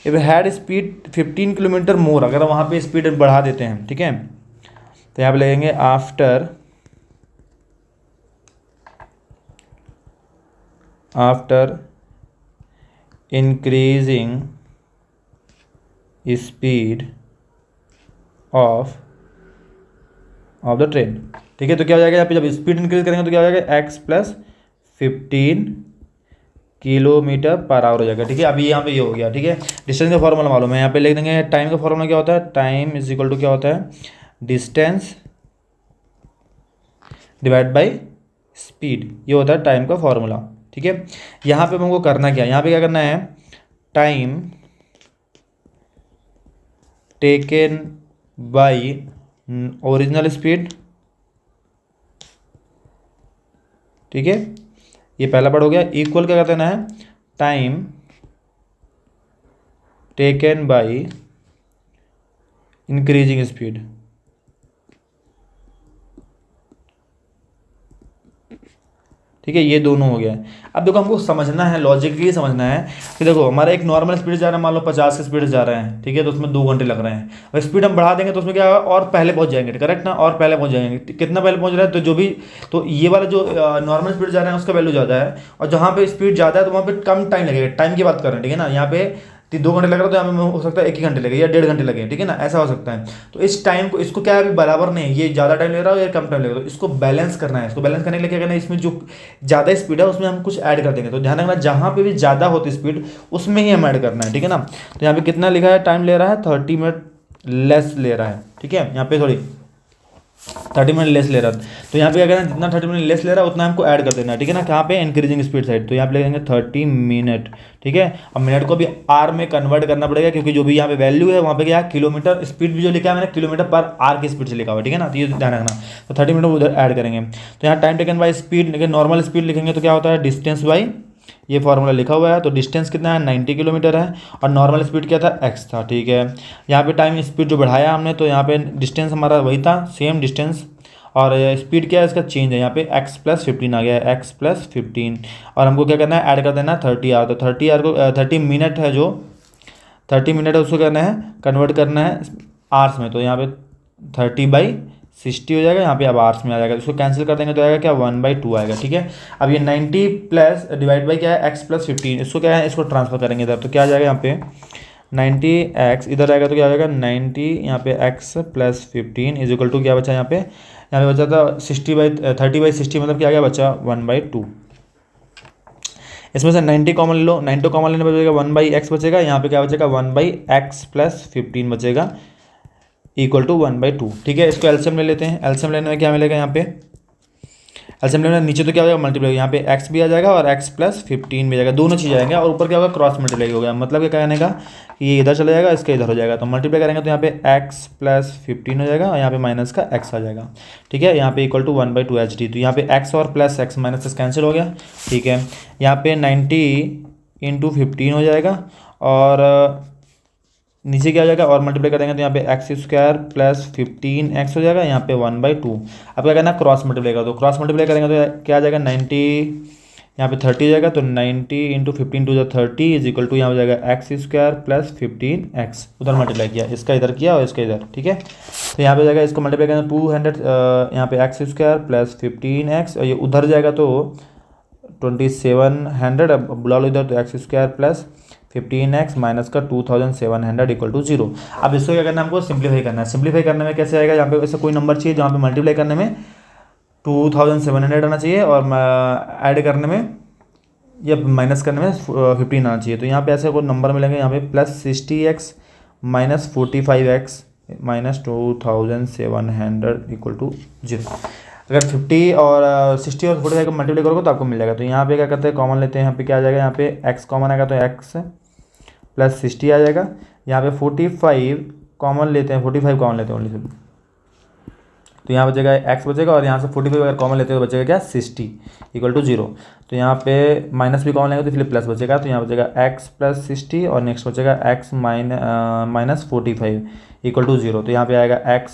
if had speed 15 kilometre more, अगर वहाँ पे स्पीड बढ़ा देते हैं, ठीक है, तो यहाँ पे लगेंगे after increasing speed of the train, ठीक है। तो क्या हो जाएगा यहाँ पे, जब स्पीड इंक्रीज करेंगे तो क्या हो जाएगा, x plus 15 kilometre per hour हो जाएगा, ठीक है। अभी यहाँ पे ये हो गया, ठीक है। डिस्टेंस का फॉर्मूला मालूम है, यहाँ पे लिख देंगे टाइम का फॉर्मूला क्या होता है, टाइम इज इक्वल टू क्या होता है, डिस्टेंस डिवाइड बाई स्पीड, ये होता है टाइम का फॉर्मूला, ठीक है। यहाँ पे हमको करना क्या है, यहाँ पे क्या करना है, time taken by original speed, ठीक है, ये पहला पार्ट हो गया, इक्वल क्या करना है, time taken by increasing speed, ठीक है, ये दोनों हो गया। अब देखो हमको समझना है, लॉजिकली समझना है कि देखो हमारा एक नॉर्मल स्पीड जा रहा है, मान लो 50 की स्पीड जा रहे हैं, ठीक है, तो उसमें 2 घंटे लग रहे हैं। और स्पीड हम बढ़ा देंगे तो उसमें क्या होगा, और पहले पहुंच जाएंगे, करेक्ट ना, और पहले पहुंच जाएंगे। कितना पहले पहुंच रहा है, तो जो भी, तो ये वाला जो नॉर्मल स्पीड जा रहा है उसका वैल्यू ज़्यादा है, और जहाँ पे स्पीड ज़्यादा है तो वहाँ पे कम टाइम लगेगा। टाइम की बात कर रहे हैं, ठीक है ना, यहाँ पे 2 घंटे लग रहा है तो यहाँ पे हो सकता है 1 ही घंटे लगे या 1.5 घंटे लगे, ठीक है ना, ऐसा हो सकता है। तो इस टाइम को, इसको क्या है, अभी बराबर नहीं है, ये ज़्यादा टाइम ले रहा है या कम टाइम ले रहा है, तो इसको बैलेंस करना है। इसको बैलेंस करने के लिए क्या करना है, इसमें जो ज़्यादा स्पीड है उसमें हम कुछ ऐड कर देंगे। तो ध्यान रखना, जहाँ पे भी ज़्यादा होती स्पीड उसमें ही हम ऐड करना है, ठीक है ना। तो यहाँ पे कितना लिखा है, टाइम ले रहा है 30 मिनट लेस ले रहा है, ठीक है, यहाँ पे थोड़ी 30 मिनट लेस ले रहा है। तो यहाँ पे क्या करना है, जितना 30 मिनट लेस ले रहा है उतना हमको ऐड कर देना है, ठीक है ना। कहाँ पे, इंक्रीजिंग स्पीड साइड, तो यहाँ पे लेंगे 30 मिनट, ठीक है। अब मिनट को भी आर में कन्वर्ट करना पड़ेगा, क्योंकि जो भी यहाँ पे वैल्यू है वहाँ पे क्या है, किलोमीटर स्पीड भी जो लिखा है मैंने किलोमीटर पर आर की स्पीड से लिखा हुआ है, ठीक है ना, तो ये ध्यान रखना। तो 30 मिनट उधर ऐड करेंगे। तो यहाँ टाइम टेकन बाई स्पीड, लेकिन नॉर्मल स्पीड लिखेंगे तो क्या होता है, डिस्टेंस बाई, ये फॉर्मूला लिखा हुआ है। तो डिस्टेंस कितना है, 90 किलोमीटर है, और नॉर्मल स्पीड क्या था, x था, ठीक है। यहाँ पे टाइम स्पीड जो बढ़ाया हमने, तो यहाँ पे डिस्टेंस हमारा वही था, सेम डिस्टेंस, और स्पीड क्या है, इसका चेंज है, यहाँ पे x + 15 आ गया है, x + 15, और हमको क्या करना है, ऐड कर देना है 30 आवर। तो 30 आवर को 30 मिनट है, जो 30 मिनट है उसको करना है, कन्वर्ट करना है आवर्स में। तो यहाँ पे 30/60 हो जाएगा, यहाँ पे अब आवर्स में आ जाएगा। इसको कैंसिल कर देंगे तो आएगा क्या, 1/2 आएगा, ठीक है। अब ये 90 प्लस डिवाइड बाई क्या है, x + 15, इसको क्या है, इसको ट्रांसफर करेंगे इधर, तो क्या आ जाएगा यहाँ पे 90x, इधर आएगा तो क्या आ जाएगा 90, यहाँ पे x + 15 इज इक्वल टू क्या बचा, यहाँ पे बचा था 30/60, मतलब क्या आ गया बचा 1/2। इसमें से 90 कॉमन ले लो, 90 कॉमन लेने पर बचेगा 1/x बचेगा, यहाँ पे क्या बचेगा 1/x + 15 बचेगा, इक्वल टू 1/2, ठीक है। इसको एलसीएम ले लेते हैं। एलसीएम लेने में क्या मिलेगा, यहाँ पे एलसीएम लेने में नीचे तो क्या हो जाएगा, मल्टीप्लाई, यहाँ पे x भी आ जाएगा और x + 15 भी आ जाएगा, दोनों चीज़ आएंगे, और ऊपर क्या होगा, क्रॉस मल्टीप्लाई हो गया। मतलब क्या कहने का कि ये इधर चला जाएगा, इसका इधर हो जाएगा, तो मल्टीप्लाई करेंगे तो यहाँ पे x + 15 हो जाएगा, और यहाँ पे माइनस का x आ जाएगा, ठीक है। यहाँ पे इक्वल टू 1/2 HD, तो यहाँ पे x और प्लस x माइनस कैंसिल हो गया, ठीक है। यहाँ पे 90 × 15 हो जाएगा, और नीचे क्या हो जाएगा, और मल्टीप्लाई करेंगे तो यहाँ पे x² + 15x हो जाएगा, यहाँ पे 1/2। अब क्या करना, क्रॉस मल्टीप्लाई कर दो। क्रॉस मल्टीप्लाई करेंगे तो क्या आ जाएगा, 90, यहाँ पे 30 हो जाएगा, तो 90 × 15 टू 30 इज इक्वल टू, यहाँ हो जाएगा x² + 15x, उधर मल्टीप्लाई किया, इसका इधर किया और इसका इधर, ठीक है। तो यहाँ पे हो जाएगा, इसको मल्टीप्लाई करेंगे 200, यहाँ पे x² + 15x, और ये उधर जाएगा तो 2700, अब बुला लो इधर, तो x² + 15x माइनस का 2700 इक्वल टू 0। अब इसको क्या करना है, हमको सिंप्लीफाई करना है। सिंप्लीफाई करने में कैसे आएगा, यहाँ पे ऐसा कोई नंबर चाहिए जहाँ पे मल्टीप्लाई करने में 2700 आना चाहिए, और ऐड करने में या माइनस करने में 15 आना चाहिए। तो यहाँ पे ऐसे कोई नंबर मिलेंगे, यहाँ पे +60x - 45x - 2700 इक्वल टू 0। अगर 50 और 60 और 45 को मल्टीप्लाई करोगे तो आपको मिल जाएगा। तो यहाँ पे क्या करते हैं, कॉमन लेते हैं, यहाँ पे क्या आ जाएगा, यहाँ पे x कॉमन आएगा तो x + 60 आ जाएगा। यहाँ पे 45 कॉमन लेते हैं, 45 कॉमन लेते हैं ओनली सिर्फ, तो यहाँ बचेगा x बचेगा, और यहाँ से 45 अगर कॉमन लेते हैं तो बचेगा क्या, 60 इक्वल टू 0। तो यहाँ पे माइनस भी कॉमन लेंगे तो इसलिए प्लस बचेगा, तो यहाँ बचेगा x + 60, और नेक्स्ट बचेगा x - 45 इक्वल टू 0। तो यहाँ पे आएगा x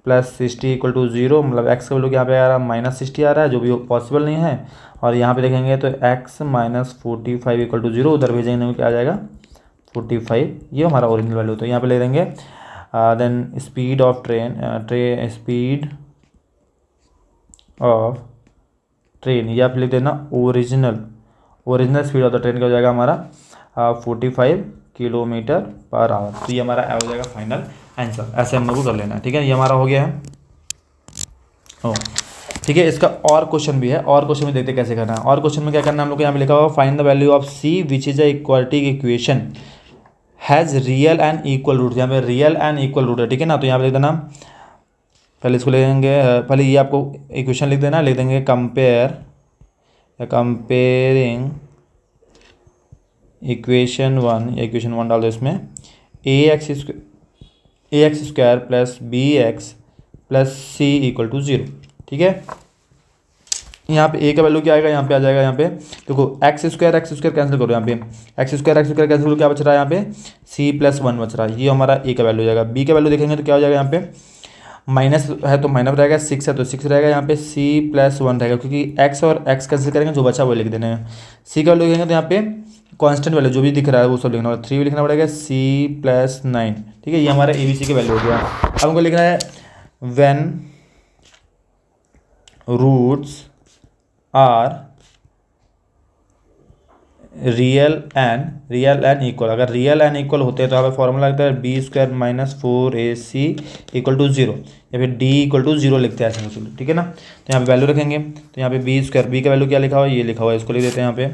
+ 60 इक्वल टू 0, मतलब x का वैल्यू यहाँ पे आ रहा है -60 आ रहा है, जो भी पॉसिबल नहीं है। और यहाँ पे देखेंगे तो x - 45 इक्वल टू 0, उधर भेजेंगे तो क्या आ जाएगा 45, ये हमारा ओरिजिनल वैल्यू। तो यहाँ पे ले देंगे then speed of speed of train, या फिर लिख देना original speed of the train, क्या हो जाएगा हमारा 45 km/h। तो ये हमारा हो जाएगा फाइनल आंसर। ऐसे हम लोग को कर लेना है, ठीक है। ये हमारा हो गया है, ठीक है। इसका और क्वेश्चन भी है, और क्वेश्चन में देखते कैसे करना है। और क्वेश्चन में क्या करना है, हम लोग को यहाँ पे लिखा हुआ find the value of c which is a equality equation has real and equal root. यहाँ पे रियल एंड इक्वल रूट है, ठीक है ना। तो यहाँ पे लिख देना, पहले इसको लिखेंगे, पहले ये आपको इक्वेशन लिख देना, लिख देंगे कंपेयरिंग इक्वेशन 1, या इक्वेशन 1 डाल दो इसमें, ax² + bx + c equal to 0, ठीक है। यहाँ पे a का वैल्यू क्या आएगा, यहाँ पे आ जाएगा, यहाँ पे देखो x² कैंसिल करो, यहाँ पे x² कैंसिल करो, क्या बच रहा है यहाँ पे c + 1 बच रहा है, ये हमारा a का वैल्यू हो जाएगा। b का वैल्यू देखेंगे तो क्या हो जाएगा, यहाँ पे माइनस है तो माइनस रहेगा, 6 है तो 6 रहेगा, यहाँ पे c+1 रहेगा, क्योंकि x और x कैंसिल करेंगे, जो बचा वो लिख देना है। c का वैल्यू लिखेंगे तो यहाँ पे कांस्टेंट वैल्यू जो भी दिख रहा है वो सब लिखना होगा, 3 भी लिखना पड़ेगा, c+9, ठीक है। ये हमारा ABC की वैल्यू हो गया। अब हमको लिखना है when roots are real and equal, अगर रियल एन इक्वल होते हैं तो यहाँ पे फॉर्मूला लगता है b² - 4ac = 0, या फिर d = 0 लिखते हैं ऐसे, ठीक है ना। तो यहाँ पे वैल्यू रखेंगे, तो यहाँ पे b², b का वैल्यू क्या लिखा हुआ है, ये लिखा हुआ है, इसको लिख देते हैं यहाँ पे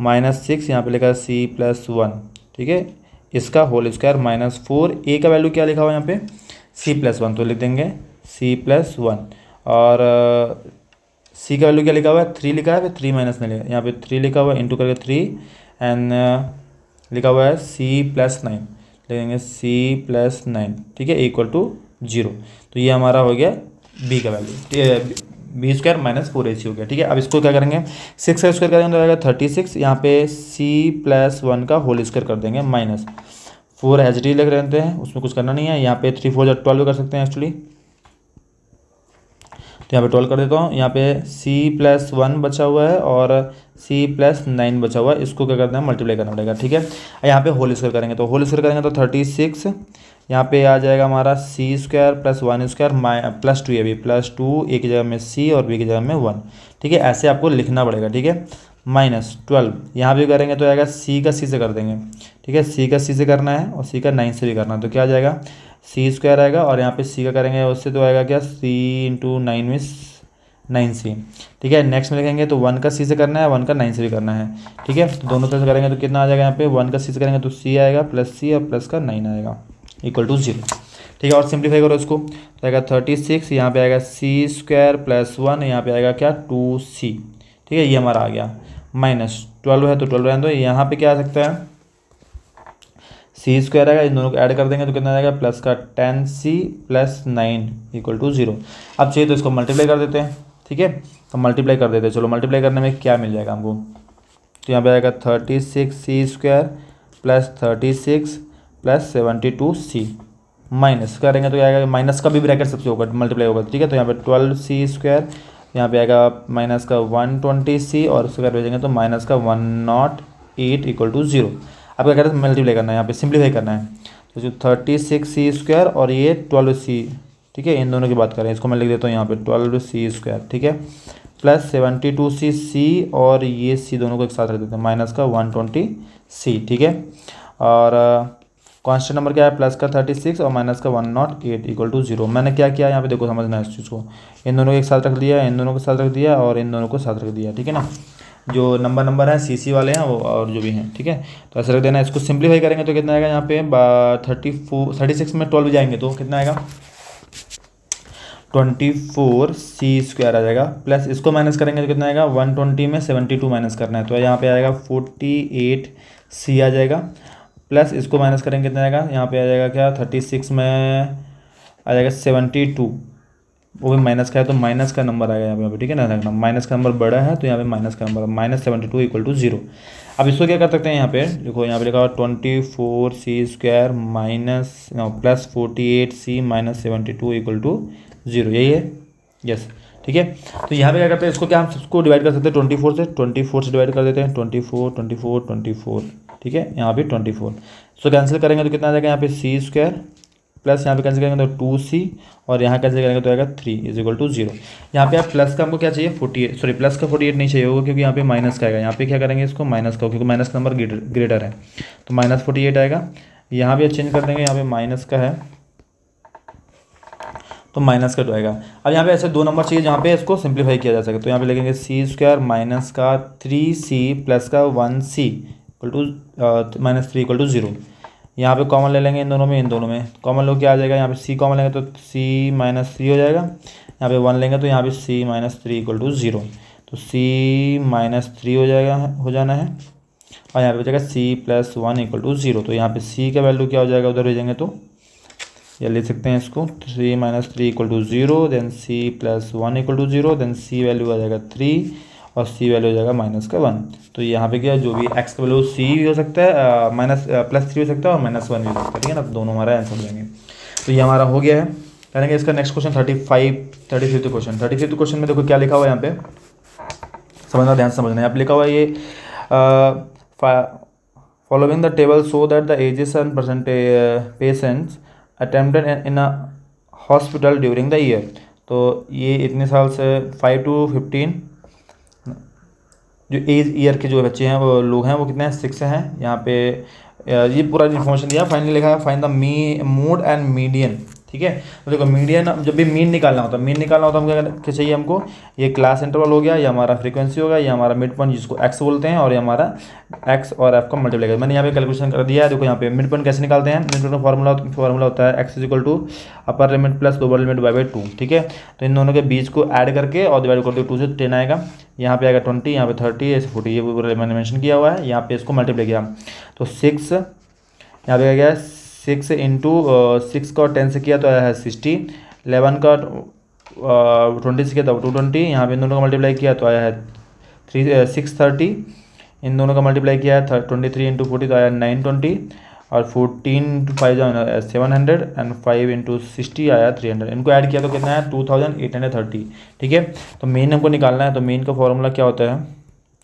-6, यहाँ पे लिखा है c+1, ठीक है, इसका होल स्क्वायर -4, a का वैल्यू क्या लिखा हुआ है यहाँ पे c+1, तो लिख देंगे c+1, और सी का वैल्यू क्या लिखा हुआ है 3 लिखा है, फिर 3 माइनस में लिखा, यहाँ पे 3 लिखा हुआ है, इंटू करके 3 एंड लिखा हुआ है c+9, लिखेंगे c+9, ठीक है, = 0। तो ये हमारा हो गया b का वैल्यू, ठीक है, b² - 4ac हो गया, ठीक है। अब इसको क्या करेंगे, 6 का स्क्वायर करेंगे तो आएगा 36, यहाँ पे c+1 का होल स्क्वायर कर देंगे, -4 एच डी लिख रहते हैं, उसमें कुछ करना नहीं है। यहाँ पे 3 4 12 कर सकते हैं एक्चुअली, तो यहाँ पे 12 कर देता हूँ। यहाँ पे c+1 बचा हुआ है और c+9 बचा हुआ है, इसको क्या करना है मल्टीप्लाई करना पड़ेगा, ठीक है। यहाँ पे होल स्क्वायर करेंगे, तो होल स्क्वायर करेंगे तो 36, यहाँ पे आ जाएगा हमारा c² + 1² +2, ये भी +2, a की जगह में c और b की जगह में 1, ठीक है, ऐसे आपको लिखना पड़ेगा, ठीक है। -12 यहाँ भी करेंगे तो आएगा c का c से कर देंगे, ठीक है, c का c से करना है और c का 9 से भी करना है, तो क्या आ जाएगा c² आएगा, और यहाँ पे c का करेंगे उससे तो आएगा क्या c × 9 में 9c, ठीक है। नेक्स्ट में लिखेंगे तो 1 का c से करना है, 1 का 9 से भी करना है, ठीक है। तो दोनों तरह से करेंगे तो कितना आ जाएगा, यहाँ पे 1 का c से करेंगे तो c आएगा, +c और प्लस का 9 आएगा, = 0, ठीक है। और सिंप्लीफाई करो इसको, तो आएगा 36, यहाँ पे आएगा c² + 1, यहाँ पे आएगा क्या 2c, ठीक है, ये हमारा आ गया। -12 है तो 12 रहने दो, यहाँ पे क्या आ सकता है c² आएगा, इन दोनों को ऐड कर देंगे तो कितना आएगा प्लस का 10c + 9 = 0। अब चाहिए तो इसको मल्टीप्लाई कर देते हैं, ठीक है, तो मल्टीप्लाई कर देते हैं, चलो मल्टीप्लाई करने में क्या मिल जाएगा हमको, तो यहाँ पे आएगा 36c² + 36 + 72c, माइनस करेंगे तो क्या आएगा, माइनस का भी ब्रैकेट सबसे होगा मल्टीप्लाई होगा, ठीक है। तो यहाँ पे 12c², यहाँ पे आएगा -120c, और उसके बाद भेजेंगे तो -108 = 0। अब क्या करें मल्टीप्लाई करना है, यहाँ पे सिंप्लीफाई करना है, तो जो 36c² और ये 12c, ठीक है, इन दोनों की बात करें, इसको मैं लिख देता हूँ यहाँ पे 12c², ठीक है, + 72c और ये c दोनों को एक साथ रख देते हैं, -120c, ठीक है। और कांस्टेंट नंबर क्या है, प्लस का 36 और माइनस का 108 = 0। मैंने क्या किया यहाँ पे देखो, समझना है इस चीज़ को, इन दोनों को एक साथ रख दिया, इन दोनों को साथ रख दिया और इन दोनों को साथ रख दिया, ठीक है ना। जो नंबर है CC वाले हैं वो और जो भी हैं, ठीक है, तो ऐसे रख देना। इसको सिंप्लीफाई करेंगे तो कितना आएगा, यहाँ पे 36 में 12 जाएंगे तो कितना आएगा 24c² आ जाएगा, प्लस इसको माइनस करेंगे तो कितना आएगा 120 में 72 माइनस करना है, तो यहाँ पे आएगा 48c आ जाएगा, प्लस इसको माइनस करेंगे कितना आएगा, यहाँ पे आ जाएगा क्या 36 में आ जाएगा 72, वो भी माइनस का है तो माइनस का नंबर आएगा यहाँ पे, ठीक है ना, रखना माइनस का नंबर बड़ा है तो यहाँ पे माइनस का नंबर -72 = 0। अब इसको क्या कर सकते हैं, यहाँ पे देखो, यहाँ पे लिखा हुआ 24c² माइनस प्लस 48c - 72 = 0, यही है, यस, ठीक है। तो यहाँ पे क्या करते हैं, इसको क्या हम सबको डिवाइड कर सकते हैं 24 से डिवाइड कर देते हैं, 24, ठीक है, यहाँ पे 24, सो कैंसिल करेंगे तो कितना आ जाएगा, यहाँ पे c² प्लस यहाँ पे कैंसिल करेंगे तो 2c और यहाँ कैंसिल करेंगे तो आएगा 3 = 0। यहाँ पे आप प्लस का हमको क्या चाहिए 48, सॉरी प्लस का 48 नहीं चाहिए होगा, क्योंकि यहाँ पे माइनस का आएगा, यहाँ पे क्या करेंगे इसको माइनस का, क्योंकि माइनस का नंबर ग्रेटर है, तो -48 आएगा। यहाँ भी चेंज कर देंगे, यहाँ पे माइनस का है तो माइनस का 2 आएगा। अब यहाँ पे ऐसे दो नंबर चाहिए जहाँ पे इसको सिंप्लीफाई किया जा सके, तो यहाँ पे लिखेंगे c² माइनस का 3c प्लस का 1c -3 = 0। यहाँ पे कॉमन ले लेंगे इन दोनों में कॉमन लो क्या आ जाएगा, यहाँ पे c कॉमन लेंगे तो c - 3 हो जाएगा, यहाँ पे 1 लेंगे तो यहाँ पे c - 3 = 0, तो c - 3 हो जाना है, और यहाँ पे बचेगा c + 1 = 0। तो यहाँ पे c का वैल्यू क्या हो जाएगा, उधर भेजेंगे तो या ले सकते हैं इसको 3 - 3 = 0, then c + 1 = 0, then c value आ जाएगा 3 और c वैल्यू हो जाएगा -1। तो यहाँ पे क्या जो भी x का वैल्यू c भी हो सकता है +3 हो सकता है और -1 भी हो सकता है, ठीक है ना, तो दोनों हमारा आंसर हो जाएंगे। तो ये हमारा हो गया है, करेंगे इसका next question 35th question. 35th question में देखो क्या लिखा हुआ है यहाँ पे, समझना, ध्यान से समझना है। यहाँ पे लिखा हुआ है ये following the table so that the ages and patients attempted in a hospital during the year. तो ये इतने साल से 5 to 15 जो एज ईयर के जो बच्चे हैं वो लोग हैं वो कितने हैं, 6 हैं। यहाँ पे ये पूरा इन्फॉर्मेशन दिया। फाइनली लिखा है find the mode and median. ठीक है, तो देखो मीडियन, जब भी मीन निकालना होता है, हम क्या चाहिए हमको, ये क्लास इंटरवल हो गया, ये हमारा फ्रीक्वेंसी होगा, ये हमारा मिड पॉइंट जिसको एक्स बोलते हैं, और ये हमारा एक्स और एफ का मल्टीप्लाई कर। मैंने यहाँ पे कैलकुलेशन कर दिया है। देखो यहाँ पे मिड पॉइंट कैसे निकालते हैं, मिड पॉइंट का फॉर्मूला होता है X equal to upper limit plus lower limit by 2। ठीक है, तो इन दोनों के बीच को ऐड करके और डिवाइड कर दो, 2 से 10 आएगा, यहाँ पे आएगा 20, यहाँ पे 30, ऐसे 40, ये पूरा मैंने मेंशन किया हुआ है। यहाँ पे इसको मल्टीप्लाई किया तो 6, यहाँ पे आ गया 6 इंटू 6 का 10 से किया तो आया है 60, 11 का 20 से किया तो 220, यहाँ पे इन दोनों का मल्टीप्लाई किया तो आया है 630, इन दोनों का मल्टीप्लाई किया है 23 इंटू 40 तो आया 920, और 14 इंटू 5 700, एंड 5 इंटू 60 आया 300। इनको ऐड किया तो कितना है 2830। ठीक है, तो मेन हमको निकालना है। तो मेन का फॉर्मूला क्या होता है,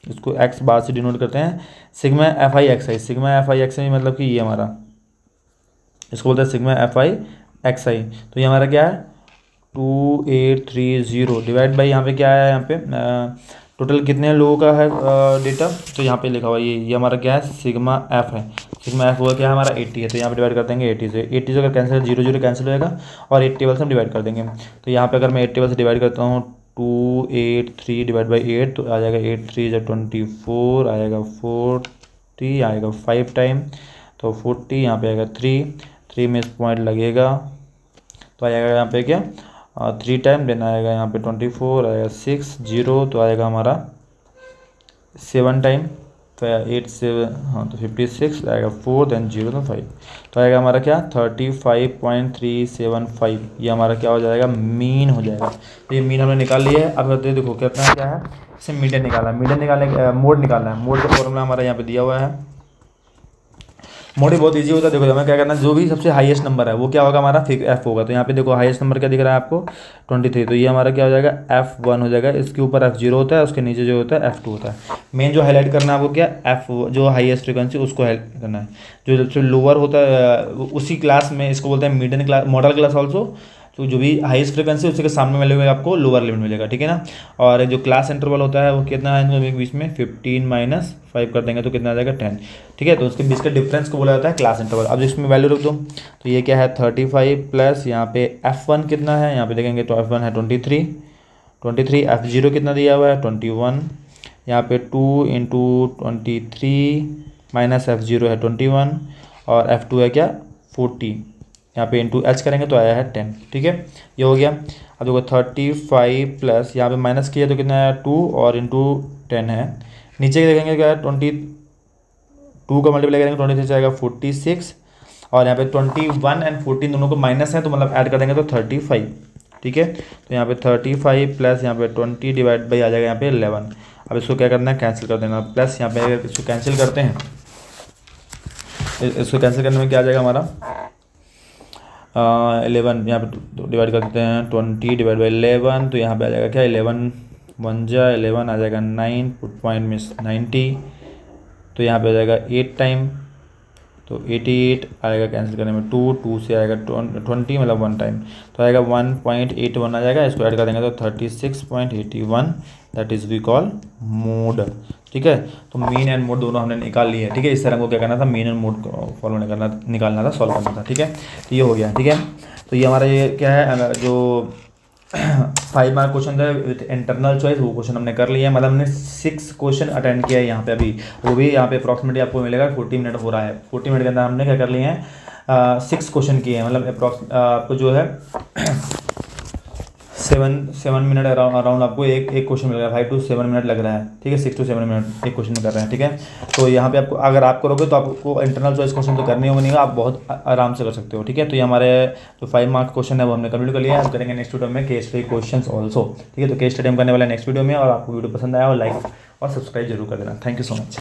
इसको एक्स बार से डिनोट करते हैं, sigma F I X I. Sigma F I X I मतलब कि ये हमारा, इसको बोलते हैं sigma F I X I. तो ये हमारा क्या है 2830 डिवाइड बाई, यहाँ पे क्या है, यहाँ पे टोटल कितने लोगों का है डेटा, तो यहाँ पे लिखा हुआ ये हमारा क्या है सिग्मा एफ है। सिग्मा एफ हुआ क्या है हमारा 80 है, तो यहाँ पे डिवाइड कर देंगे 80 से। 80 से अगर कैंसिल 0 कैंसिल हो जाएगा, और 8 टेबल से हम डिवाइड कर देंगे। तो यहाँ पे अगर मैं 8 टेबल से डिवाइड करता हूँ 283 डिवाइड बाई 8 तो आ जाएगा 8 3 जो 24 आएगा, 40 आएगा 5 टाइम तो 40, यहाँ पे आएगा 3 में इस पॉइंट लगेगा तो आ जाएगा यहाँ पे क्या 3 टाइम, देन आएगा यहाँ पे 24 आएगा 6 0 तो आएगा हमारा 7 टाइम तो 8 से हाँ तो 56 आएगा 4 देन 0 तो 5 तो आएगा हमारा क्या 35.375। ये हमारा क्या हो जाएगा मीन हो जाएगा। तो ये मीन हमने निकाल लिया है। अब करते देखो कितना क्या है, इसे मीडियन निकालना है। मीडियन निकालने मोड निकालना है। मोड का फॉर्मूला हमारा यहाँ पे दिया हुआ है। मोड बहुत इजी होता है। देखो हमें क्या करना है, जो भी सबसे हाईएस्ट नंबर है वो क्या होगा हमारा फिर एफ होगा। तो यहाँ पे देखो हाईएस्ट नंबर क्या दिख रहा है आपको 23, तो ये हमारा क्या हो जाएगा F1 हो जाएगा। इसके ऊपर F0 होता है, उसके नीचे जो होता है F2 होता है। मेन जो हाईलाइट करना है आपको क्या एफ जो हाईएस्ट फ्रिक्वेंसी उसको हाईलाइट करना है। जो सबसे लोअर होता है उसी क्लास में इसको बोलते हैं median class, model class also. तो जो भी हाईएस्ट फ्रिक्वेंसी उसी के सामने मिलेगा आपको लोअर लिमिट मिलेगा। ठीक है ना। और जो क्लास इंटरवल होता है वो कितना है इनके बीच में 15 - 5 कर देंगे तो कितना आ जाएगा 10। ठीक है, तो उसके बीच के डिफरेंस को बोला जाता है क्लास इंटरवल। अब इसमें वैल्यू रख दो तो ये क्या है 35 प्लस यहाँ पे F1 कितना है, यहाँ पे देखेंगे तो F1 है 23, F0 कितना दिया हुआ है 21, यहाँ पे 2 इंटू 23 माइनस F0 है 21, और F2 है क्या 40, यहाँ पे इंटू एच करेंगे तो आया है 10। ठीक है, ये हो गया। अब देखो 35 प्लस यहाँ पे माइनस किया तो कितना है 2 और इंटू 10 है। नीचे देखेंगे क्या है 22 का मल्टीप्लाई करेंगे 23 से आएगा 46, और यहाँ पे 21 एंड 14 दोनों को माइनस है तो मतलब ऐड कर देंगे तो 35। ठीक है, तो यहाँ पे 35 प्लस यहाँ पे 20 डिवाइड बाई आ जाएगा यहाँ पे 11। अब इसको क्या करना है कैंसिल कर देना, प्लस यहाँ पे अगर इसको कैंसिल करते हैं, इसको कैंसिल करने में क्या आ जाएगा हमारा 11, यहाँ पे डिवाइड कर देते हैं 20 डिवाइड बाई 11 तो यहाँ पे आ जाएगा क्या 11 1 जा 11 आ जाएगा 9, पुट पॉइंट मिस 90, तो यहाँ पे आ जाएगा 8 टाइम तो 88 आएगा, कैंसिल करने में 2 से आएगा 20 मतलब 1 टाइम तो आएगा 1.81 आ जाएगा। इसको ऐड कर देंगे तो 36.81 that is we call mode. ठीक है, तो मीन एंड मोड दोनों हमने निकाल लिए है। ठीक है, इस तरह को क्या करना था मीन एंड मोड फॉर्मूला निकालना था, सॉल्व करना था। ठीक है, तो ये हो गया। ठीक है, तो ये हमारा ये क्या है जो 5 मार्क क्वेश्चन था विथ इंटरनल चॉइस वो क्वेश्चन हमने कर लिया है। मतलब हमने 6 क्वेश्चन अटेंड किया है यहाँ पे अभी, वो भी यहाँ पे अप्रॉक्सीमेटली आपको मिलेगा 40 मिनट हो रहा है। 40 मिनट के अंदर हमने क्या कर लिए हैं 6 क्वेश्चन किए हैं। मतलब आपको जो है 7 मिनट अराउंड आपको एक क्वेश्चन मिल रहा है। 5 to 7 मिनट लग रहा है। ठीक है, 6 to 7 मिनट एक क्वेश्चन कर रहे हैं। ठीक है, तो यहाँ पे आपको अगर आप करोगे तो आपको इंटरनल चॉइस क्वेश्चन तो करने होंगे नहीं, आप बहुत आराम से कर सकते हो। ठीक है, तो ये हमारे जो 5 मार्क क्वेश्चन है वो हमने कंप्लीट कर लिया है। हम करेंगे नेक्स्ट वीडियो में केस स्टडी क्वेश्चन ऑल्सो। ठीक है, तो केस स्टडी हम करने वाले नेक्स्ट वीडियो में, और आपको वीडियो पसंद आया और लाइक और सब्सक्राइब जरूर कर देना। Thank you so much.